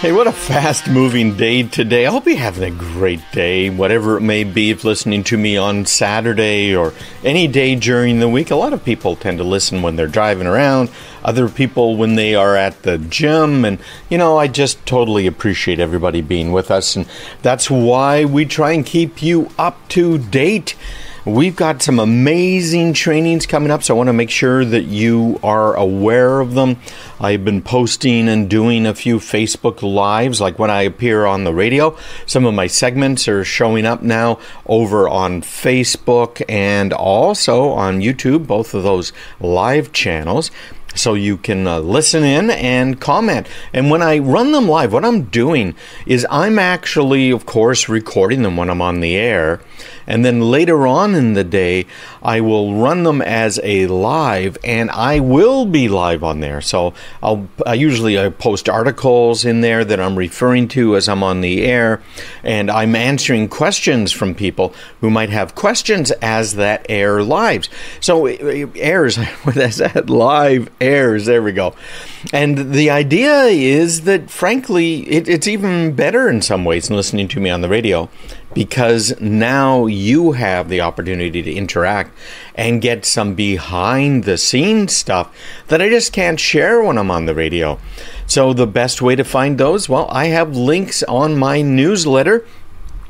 Hey, what a fast-moving day today. I hope you're having a great day, whatever it may be. If listening to me on Saturday or any day during the week, a lot of people tend to listen when they're driving around, other people when they are at the gym, and, I just totally appreciate everybody being with us, and that's why we try and keep you up to date. We've got some amazing trainings coming up, so I want to make sure that you are aware of them. I've been posting and doing a few Facebook Lives, like when I appear on the radio. Some of my segments are showing up now over on Facebook and also on YouTube, both of those live channels. So you can listen in and comment. And when I run them live, what I'm doing is I'm actually, of course, recording them when I'm on the air. And then later on in the day, I will run them as a live, and I will be live on there. So I usually post articles in there that I'm referring to as I'm on the air, and I'm answering questions from people who might have questions as that air lives. So airs, what is that? Live airs, there we go. And the idea is that, frankly, it's even better in some ways than listening to me on the radio, because now you have the opportunity to interact and get some behind-the-scenes stuff that I just can't share when I'm on the radio. So the best way to find those, well, I have links on my newsletter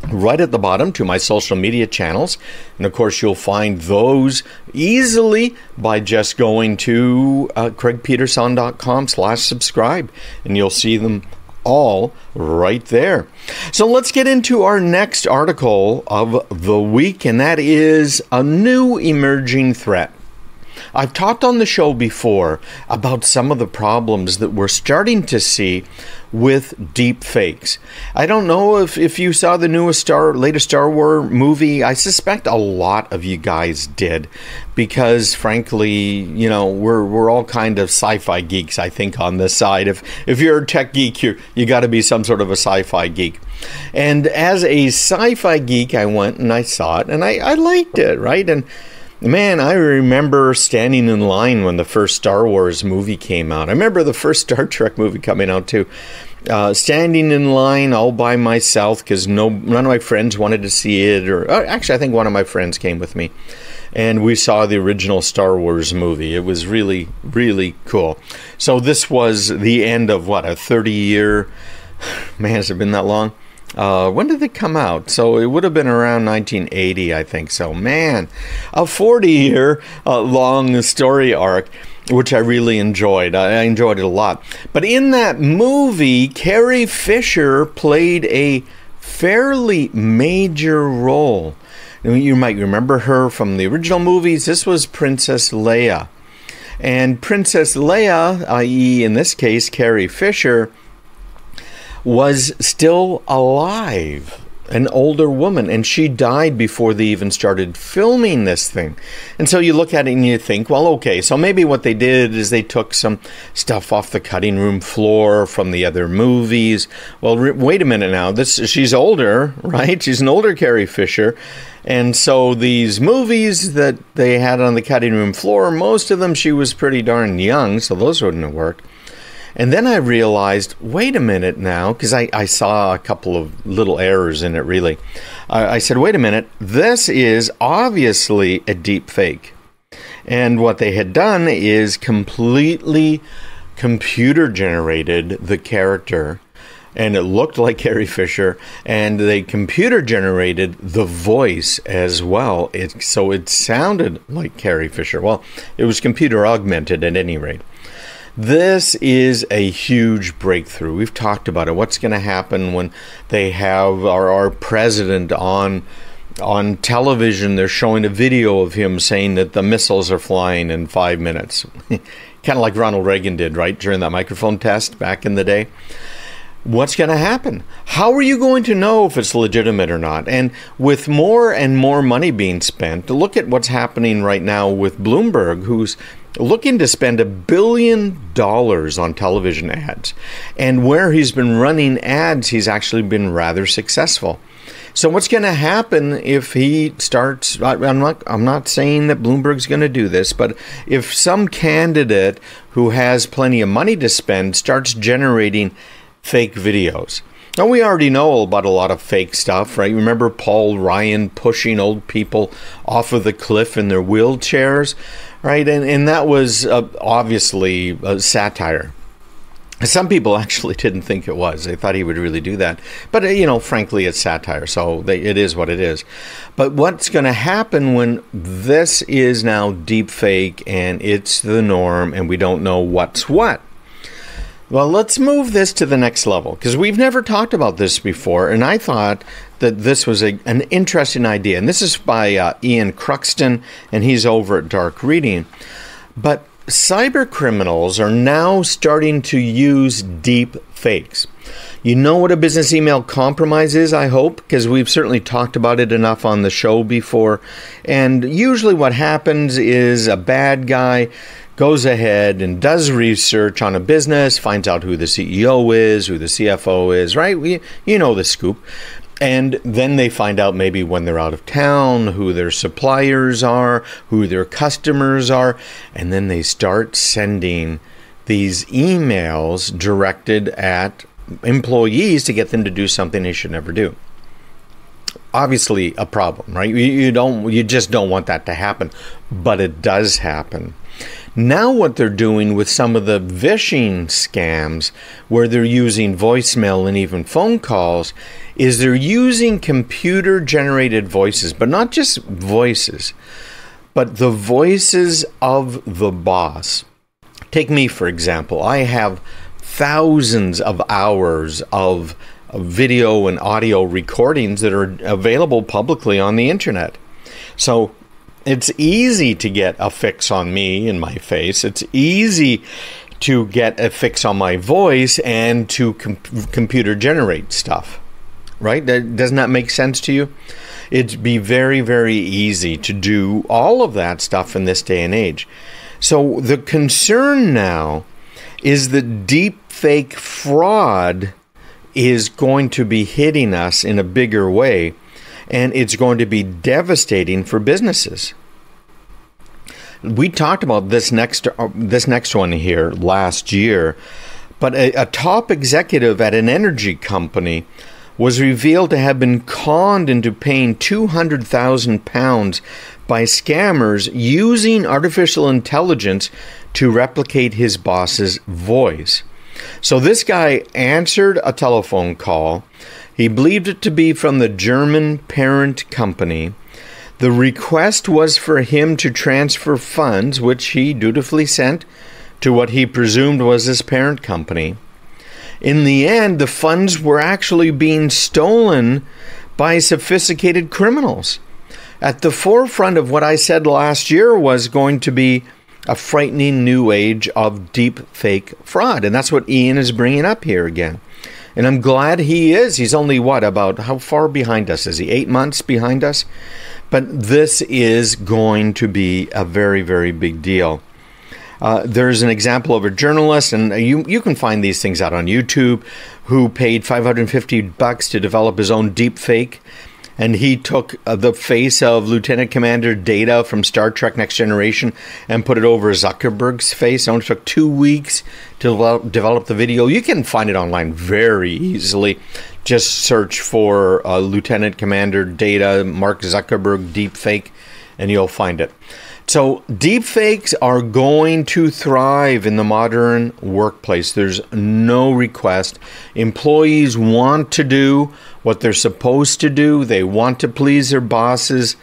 right at the bottom to my social media channels. And of course, you'll find those easily by just going to craigpeterson.com/subscribe, and you'll see them all right there. So let's get into our next article of the week, and that is a new emerging threat. I've talked on the show before about some of the problems that we're starting to see with deep fakes. I don't know if you saw the latest Star Wars movie. I suspect a lot of you guys did, because frankly, we're all kind of sci-fi geeks, I think, on this side. If you're a tech geek, you got to be some sort of a sci-fi geek. And as a sci-fi geek, I went and I saw it, and I liked it, right? And man, I remember standing in line when the first Star Wars movie came out. I remember the first Star Trek movie coming out too. Standing in line all by myself because none of my friends wanted to see it. Actually, I think one of my friends came with me. And we saw the original Star Wars movie. It was really, really cool. So this was the end of, a 30-year... Man, has it been that long? When did it come out? So it would have been around 1980, I think. So, man, a 40-year long story arc, which I really enjoyed. I enjoyed it a lot. But in that movie, Carrie Fisher played a fairly major role. You might remember her from the original movies. This was Princess Leia. And Princess Leia, i.e. in this case, Carrie Fisher, was still alive, an older woman, and she died before they even started filming this thing. And so you look at it and you think, well, okay, so maybe what they did is they took some stuff off the cutting room floor from the other movies. Well, wait a minute now, she's older, right? She's an older Carrie Fisher. And so these movies that they had on the cutting room floor, most of them she was pretty darn young, so those wouldn't have worked. And then I realized, wait a minute now, because I saw a couple of little errors in it, really. I said, wait a minute, this is obviously a deep fake. And what they had done is completely computer-generated the character, and it looked like Carrie Fisher, and they computer-generated the voice as well. So it sounded like Carrie Fisher. Well, it was computer-augmented at any rate. This is a huge breakthrough. We've talked about it. What's going to happen when they have our president on television? They're showing a video of him saying that the missiles are flying in 5 minutes. Kind of like Ronald Reagan did, right, during that microphone test back in the day. What's going to happen? How are you going to know if it's legitimate or not? And with more and more money being spent, look at what's happening right now with Bloomberg, who's looking to spend $1 billion on television ads. And where he's been running ads, he's actually been rather successful. So what's going to happen if he starts, I'm not saying that Bloomberg's going to do this, but if some candidate who has plenty of money to spend starts generating fake videos. Now, we already know about a lot of fake stuff, right? Remember Paul Ryan pushing old people off of the cliff in their wheelchairs, right? And that was obviously satire. Some people actually didn't think it was. They thought he would really do that. But, frankly, it's satire, so it is what it is. But what's going to happen when this is now deep fake and it's the norm and we don't know what's what? Well, let's move this to the next level, because we've never talked about this before, and I thought that this was an interesting idea. And this is by Ian Cruxton, and he's over at Dark Reading. But cyber criminals are now starting to use deep fakes. You know what a business email compromise is, I hope, because we've certainly talked about it enough on the show before. And usually what happens is a bad guy goes ahead and does research on a business, finds out who the CEO is, who the CFO is, right? You know the scoop. And then they find out maybe when they're out of town, who their suppliers are, who their customers are, and then they start sending these emails directed at employees to get them to do something they should never do. Obviously a problem, right? You just don't want that to happen, but it does happen. Now what they're doing with some of the phishing scams, where they're using voicemail and even phone calls, is they're using computer-generated voices, but not just voices, but the voices of the boss. Take me, for example. I have thousands of hours of video and audio recordings that are available publicly on the internet. So it's easy to get a fix on me and my face. It's easy to get a fix on my voice and to computer generate stuff, right? Doesn't that make sense to you? It'd be very, very easy to do all of that stuff in this day and age. So the concern now is that deep fake fraud is going to be hitting us in a bigger way, and it's going to be devastating for businesses. We talked about this next one here last year, but a top executive at an energy company was revealed to have been conned into paying £200,000 by scammers using artificial intelligence to replicate his boss's voice. So this guy answered a telephone call. He believed it to be from the German parent company. The request was for him to transfer funds, which he dutifully sent to what he presumed was his parent company. In the end, the funds were actually being stolen by sophisticated criminals. At the forefront of what I said last year was going to be a frightening new age of deep fake fraud. And that's what Ian is bringing up here again. And I'm glad he is. He's only, how far behind us? Is he 8 months behind us? But this is going to be a very, very big deal. There's an example of a journalist, and you can find these things out on YouTube, who paid $550 to develop his own deep fake. And he took the face of Lieutenant Commander Data from Star Trek Next Generation and put it over Zuckerberg's face. It only took 2 weeks to develop the video. You can find it online very easily. Just search for Lieutenant Commander Data, Mark Zuckerberg deepfake, and you'll find it. So deepfakes are going to thrive in the modern workplace. There's no request. Employees want to do what they're supposed to do. They want to please their bosses.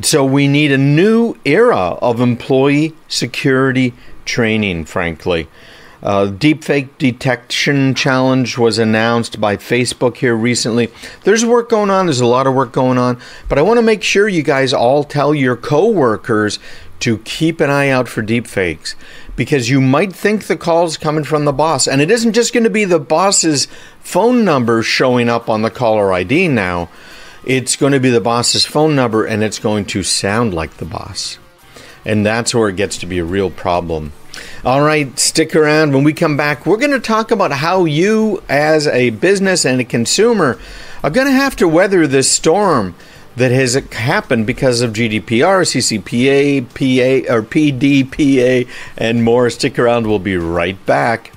So we need a new era of employee security training, frankly. Deepfake detection challenge was announced by Facebook here recently. There's work going on. There's a lot of work going on. But I want to make sure you guys all tell your coworkers to keep an eye out for deepfakes, because you might think the call's coming from the boss. And it isn't just going to be the boss's phone number showing up on the caller ID now. It's going to be the boss's phone number, and it's going to sound like the boss. And that's where it gets to be a real problem. All right, stick around. When we come back, we're going to talk about how you, as a business and a consumer, are going to have to weather this storm that has happened because of GDPR, CCPA, PDPA, and more. Stick around. We'll be right back.